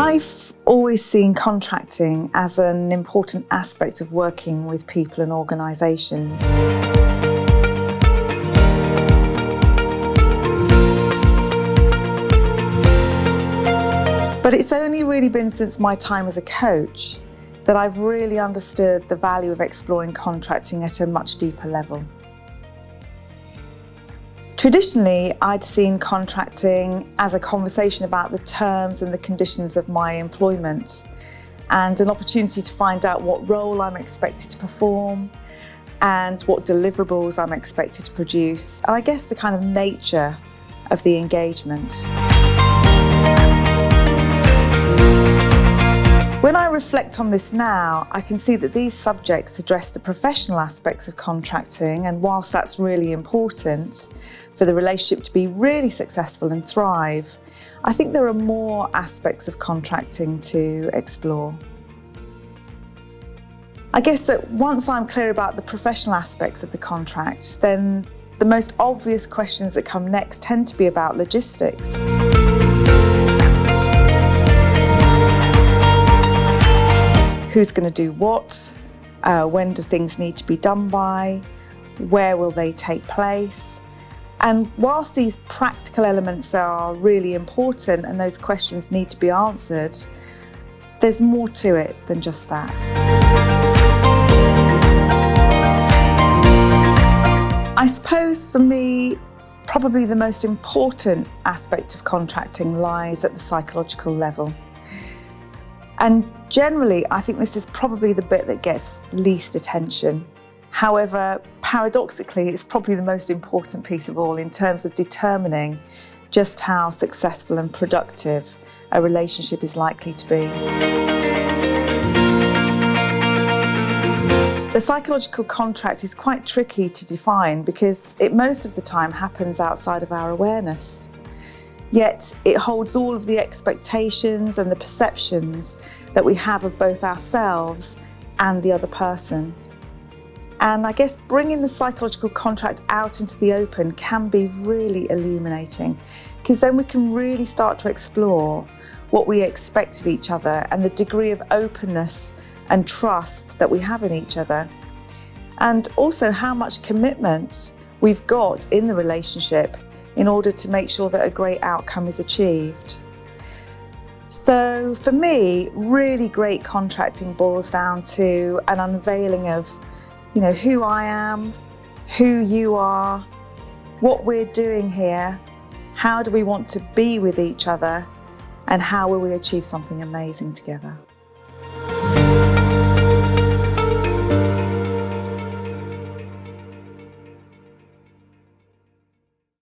I've always seen contracting as an important aspect of working with people and organisations. But it's only really been since my time as a coach that I've really understood the value of exploring contracting at a much deeper level. Traditionally, I'd seen contracting as a conversation about the terms and the conditions of my employment and an opportunity to find out what role I'm expected to perform and what deliverables I'm expected to produce, and I guess the kind of nature of the engagement. When I reflect on this now, I can see that these subjects address the professional aspects of contracting, and whilst that's really important for the relationship to be really successful and thrive, I think there are more aspects of contracting to explore. I guess that once I'm clear about the professional aspects of the contract, then the most obvious questions that come next tend to be about logistics. Who's going to do what? When do things need to be done by? Where will they take place? And whilst these practical elements are really important and those questions need to be answered, there's more to it than just that. I suppose for me, probably the most important aspect of contracting lies at the psychological level. And generally, I think this is probably the bit that gets least attention. However, paradoxically, it's probably the most important piece of all in terms of determining just how successful and productive a relationship is likely to be. The psychological contract is quite tricky to define because it most of the time happens outside of our awareness. Yet it holds all of the expectations and the perceptions that we have of both ourselves and the other person. And I guess bringing the psychological contract out into the open can be really illuminating, because then we can really start to explore what we expect of each other and the degree of openness and trust that we have in each other. And also how much commitment we've got in the relationship in order to make sure that a great outcome is achieved. So for me, really great contracting boils down to an unveiling of, who I am, who you are, what we're doing here, how do we want to be with each other, and how will we achieve something amazing together.